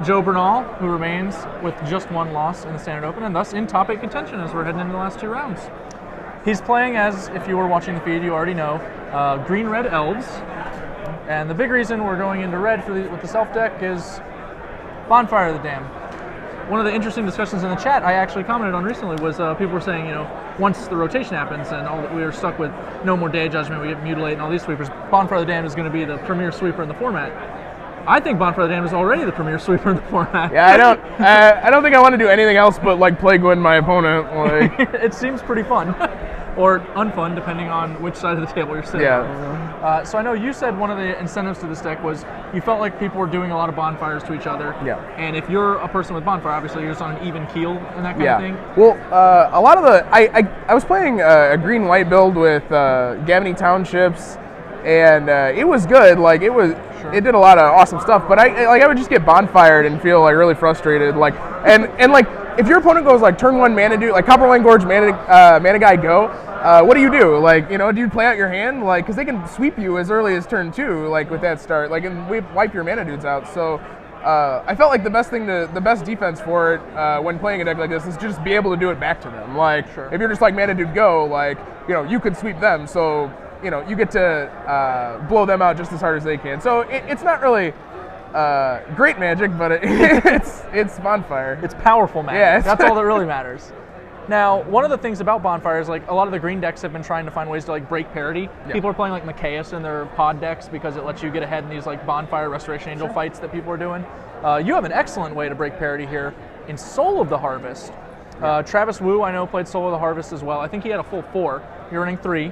Joe Bernal, who remains with just one loss in the Standard Open, and thus in top 8 contention as we're heading into the last 2 rounds. He's playing as, if you were watching the feed, you already know, green-red elves. And the big reason we're going into red with this elf deck is Bonfire of the Dam. One of the interesting discussions in the chat I actually commented on recently was people were saying, once the rotation happens and we are stuck with no more Day of Judgment, we get Mutilate and all these sweepers, Bonfire of the Dam is going to be the premier sweeper in the format. I think Bonfire of the Dam is already the premier sweeper in the format. Yeah, I don't think I want to do anything else but like play Gwyn my opponent. Like. It seems pretty fun. Or unfun, depending on which side of the table you're sitting on. So I know you said one of the incentives to this deck was you felt like people were doing a lot of bonfires to each other. Yeah. And if you're a person with bonfire, obviously you're just on an even keel and that kind of thing. Well, a lot of the I was playing a green-white build with Gavany Townships, and it was good. Like it did a lot of awesome stuff. But I would just get bonfired and feel like really frustrated. Like and like if your opponent goes like turn 1 mana dude, like Copperline Gorge mana guy go. What do you do? Like, do you play out your hand? Like, because they can sweep you as early as turn 2, like with that start, like, and wipe your mana dudes out. So, I felt like the best defense for it when playing a deck like this is just be able to do it back to them. Like, if you're just like mana dude go, like, you could sweep them. So, you get to blow them out just as hard as they can. So it's not really great magic, but it's bonfire. It's powerful magic. Yeah, that's all that really matters. Now, one of the things about bonfire is like a lot of the green decks have been trying to find ways to like break parity. Yeah. People are playing like Machias in their pod decks because it lets you get ahead in these like bonfire Restoration Angel fights that people are doing. You have an excellent way to break parity here in Soul of the Harvest. Travis Wu, I know, played Soul of the Harvest as well. I think he had a full 4. You're running 3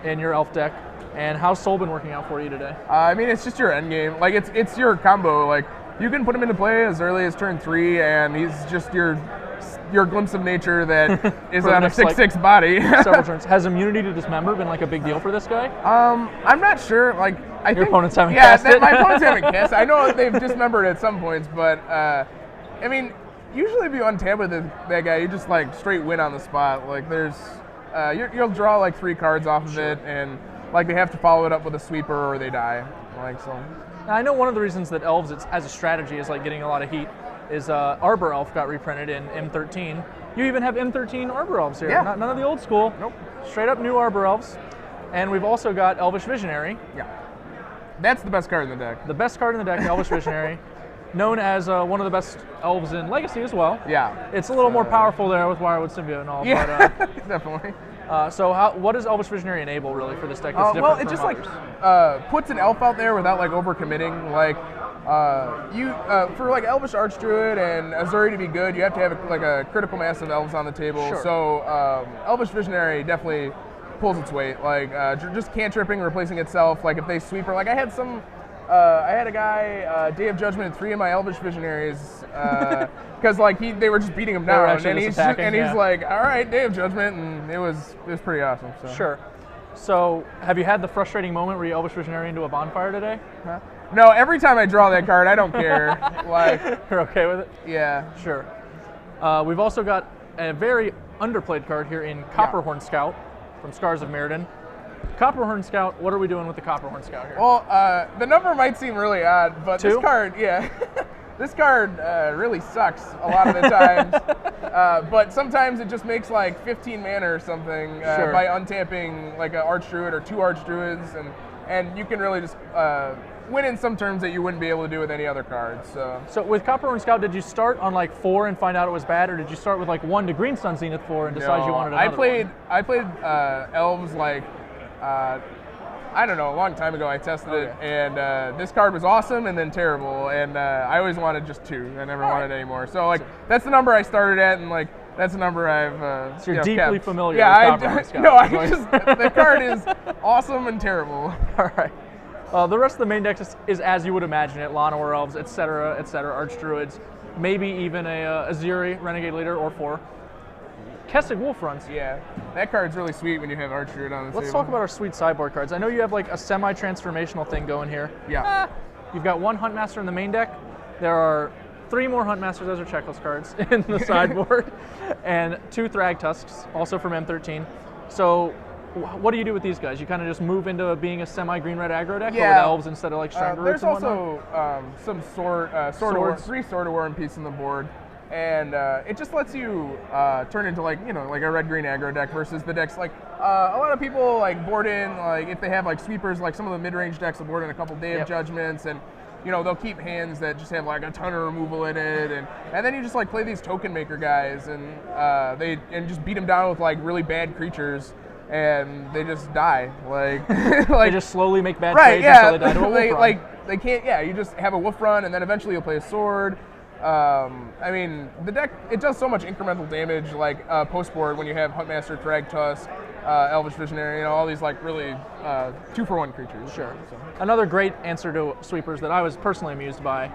in your elf deck. And how's Soul been working out for you today? I mean, it's just your end game. Like it's your combo. Like you can put him into play as early as turn 3, and he's just your glimpse of nature that is on a 6/6 body. Several turns. Has immunity to dismember been like a big deal for this guy? I'm not sure. Like I think opponents haven't cast it. My opponents haven't cast it. I know they've dismembered at some points, but I mean, usually if you untap with that guy, you just like straight win on the spot. Like there's you'll draw like 3 cards off of it, and like they have to follow it up with a sweeper or they die. Like so. Now, I know one of the reasons that Elves, as a strategy, is like getting a lot of heat. Is Arbor Elf got reprinted in M13. You even have M13 Arbor Elves here. Yeah. None of the old school. Nope. Straight up new Arbor Elves. And we've also got Elvish Visionary. Yeah. That's the best card in the deck. The best card in the deck, Elvish Visionary. Known as one of the best elves in Legacy as well. Yeah. It's a little more powerful there with Wirewood Symbiote and all. Yeah, but, definitely. So what does Elvish Visionary enable really for this deck that's different well, it from just others? like puts an elf out there without like overcommitting. Like for like Elvish Archdruid and Azuri to be good, you have to have like a critical mass of elves on the table. Sure. So Elvish Visionary definitely pulls its weight. Like just cantripping, replacing itself. Like if they sweep her, like I had a guy Day of Judgment in 3 of my Elvish Visionaries because like they were just beating him down, and he's like, all right, Day of Judgment, and it was pretty awesome. So. Sure. So have you had the frustrating moment where you Elvish Visionary into a bonfire today? Huh? No, every time I draw that card, I don't care. Like you're okay with it? Yeah. Sure. We've also got a very underplayed card here in Copperhorn Scout from Scars of Mirrodin. Copperhorn Scout, what are we doing with the Copperhorn Scout here? Well, the number might seem really odd, but 2? This card, this card really sucks a lot of the times. But sometimes it just makes like 15 mana or something by untapping like an Archdruid or 2 Archdruids, and you can really just win in some terms that you wouldn't be able to do with any other cards. So with Copperhorn Scout, did you start on like 4 and find out it was bad, or did you start with like 1 to Green Sun Zenith 4 and decide you wanted another one? I played Elves like I don't know, a long time ago I tested it, and this card was awesome and then terrible, and I always wanted just 2. I never wanted any more. So like that's the number I started at, and like that's the number I've so you're deeply kept. familiar with Copperhorn Scout. No, the card is awesome and terrible. All right. The rest of the main deck is as you would imagine it: Llanowar Elves, etc., Archdruids, maybe even a Azuri Renegade Leader or 4. Kessig Wolf runs. Yeah, that card's really sweet when you have Archdruid on the table. Let's talk about our sweet sideboard cards. I know you have like a semi-transformational thing going here. Yeah. You've got 1 Huntmaster in the main deck. There are 3 more Huntmasters as our checklist cards in the sideboard, and 2 Thragtusks, also from M13. So what do you do with these guys? You kind of just move into being a semi-green red aggro deck, Yeah. or with elves instead of like Stranglers. There's and whatnot? also some three Sword of War and piece on the board, and it just lets you turn into like a red-green aggro deck versus the decks like a lot of people like board in like if they have like sweepers, like some of the mid-range decks will board in a couple Day of Judgments, and they'll keep hands that just have like a ton of removal in it, and then you just like play these token maker guys, and they just beat them down with like really bad creatures, and they just die. Like, they just slowly make bad trades until they die to a wolf run. They can't. Yeah, you just have a wolf run, and then eventually you'll play a sword. I mean, the deck, it does so much incremental damage, like post board when you have Huntmaster, Thragtusk, Elvish Visionary, all these like really 2-for-1 creatures. Sure. So. Another great answer to sweepers that I was personally amused by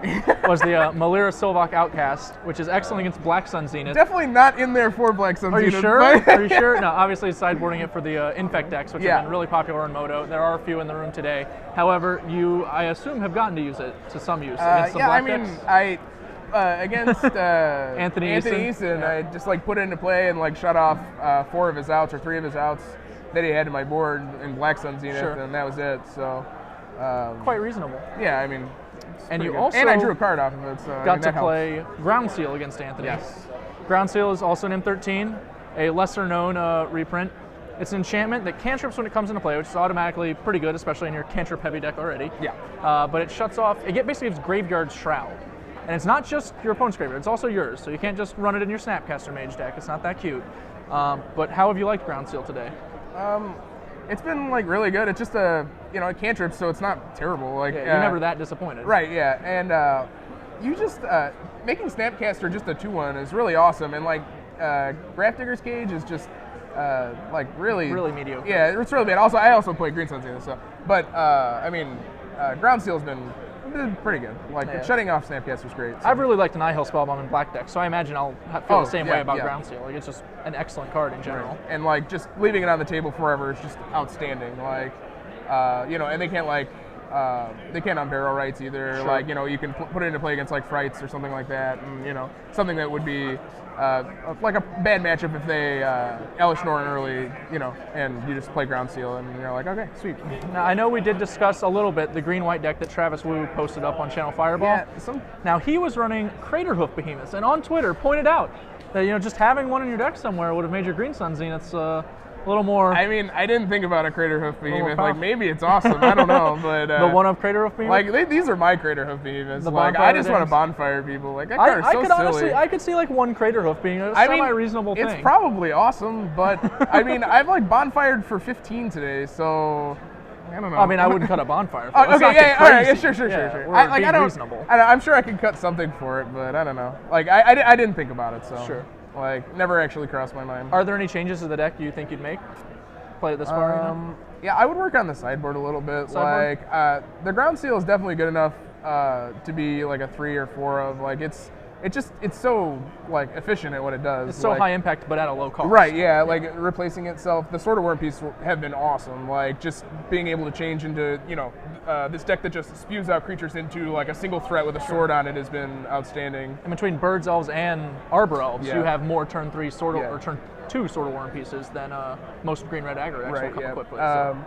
was the Malira Sylvok Outcast, which is excellent against Black Sun Zenith. Definitely not in there for Black Sun Zenith. Are you sure? Are you sure? No, obviously sideboarding it for the Infect decks, which have been really popular in Moto. There are a few in the room today. However, you, I assume, have gotten to use it to some use against some black decks. Against Anthony Eason, I just like put it into play and like shut off 4 of his outs or 3 of his outs that he had to my board in Black Sun Zenith, and that was it. So quite reasonable. Yeah, I mean, and you good. also I drew a card off of it, so got to play Ground Seal against Anthony. Yes, Ground Seal is also an M13, a lesser known reprint. It's an enchantment that cantrips when it comes into play, which is automatically pretty good, especially in your cantrip heavy deck already. Yeah. But it shuts off. It basically gives Graveyard Shroud. And it's not just your opponent's graveyard, it's also yours, so you can't just run it in your Snapcaster Mage deck. It's not that cute. But how have you liked Ground Seal today? It's been like really good. It's just a cantrip, so it's not terrible. Like you're never that disappointed. Right, yeah. And you just making Snapcaster just a 2/1 is really awesome. And like Grafdigger's Cage is just like really mediocre. Yeah, it's really bad. I also play Green Sun Zenith, so I mean Ground Seal's been pretty good. Like shutting off Snapcaster was great. So. I've really liked an Eye Hill Spellbomb in black deck, so I imagine I'll feel the same way about Ground Seal. Like it's just an excellent card in general. Right. And like just leaving it on the table forever is just outstanding. Like and they can't unbarrel rights either. Sure. Like you can put it into play against like Frights or something like that, and something that would be like a bad matchup if they Elish Norn early, and you just play Ground Seal, and you're like, okay, sweet. Now, I know we did discuss a little bit the green-white deck that Travis Wu posted up on Channel Fireball. Yeah, now, he was running Craterhoof Behemoths, and on Twitter pointed out that, just having one in your deck somewhere would have made your Green Sun Zeniths a little more... I mean, I didn't think about a Craterhoof Behemoth. Like, maybe it's awesome. I don't know, but... the one of Craterhoof Behemoth? Like, these are my Craterhoof Behemoths. Like, I just want to bonfire people. Like, that card is so silly. Honestly, I could see, like, one Craterhoof being a semi-reasonable thing. It's probably awesome, but, I mean, I've, like, bonfired for 15 today, so... I don't know. I mean, I wouldn't cut a bonfire for it. Okay, yeah, all right, sure. Reasonable. I'm sure I could cut something for it, but I don't know. Like, I didn't think about it, so... Sure. Like, never actually crossed my mind. Are there any changes to the deck you think you'd make? Play it this far, Yeah, I would work on the sideboard a little bit. Sideboard? Like, the Ground Seal is definitely good enough to be like a 3 or 4 of. Like, it's so like efficient at what it does. It's so high impact, but at a low cost. Right. Yeah. Like replacing itself. The Sword of War piece have been awesome. Like just being able to change into this deck that just spews out creatures into like a single threat with a sword on it has been outstanding. And between Birds Elves and Arbor Elves, you have more turn 3 or turn 2 Sword of War pieces than most green red aggro decks will come equipped with. So.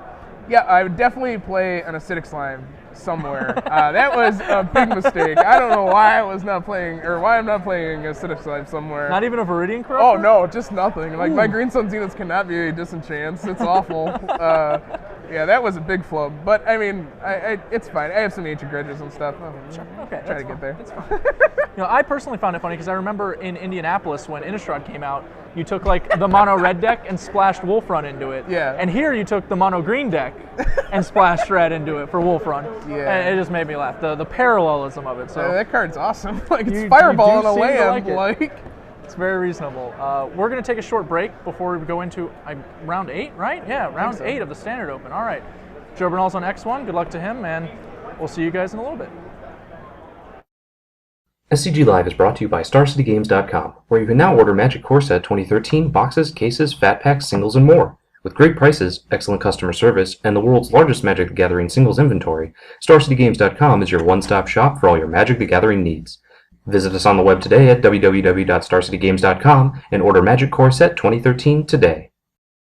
Yeah, I would definitely play an Acidic Slime somewhere. That was a big mistake. I don't know why I'm not playing Acidic Slime somewhere. Not even a Viridian Corruptor? Oh no, just nothing. Like my Green Sun Zeniths cannot be disenchants. It's awful. Yeah, that was a big flub. But I mean, it's fine. I have some ancient grudges and stuff. Sure. Okay, try to get there. It's fine. I personally found it funny because I remember in Indianapolis when Innistrad came out, you took like the mono red deck and splashed Wolf Run into it. Yeah. And here you took the mono green deck and splashed red into it for Wolf Run. Yeah. And it just made me laugh. The parallelism of it. So that card's awesome. Like it's Fireball on a land. Like it's very reasonable. We're gonna take a short break before we go into round 8, right? Yeah, round 8 of the Standard Open. All right. Joe Bernal's on X1. Good luck to him, and we'll see you guys in a little bit. SCG Live is brought to you by StarCityGames.com, where you can now order Magic Core Set 2013 boxes, cases, fat packs, singles, and more. With great prices, excellent customer service, and the world's largest Magic the Gathering singles inventory, StarCityGames.com is your one-stop shop for all your Magic the Gathering needs. Visit us on the web today at www.starcitygames.com and order Magic Core Set 2013 today.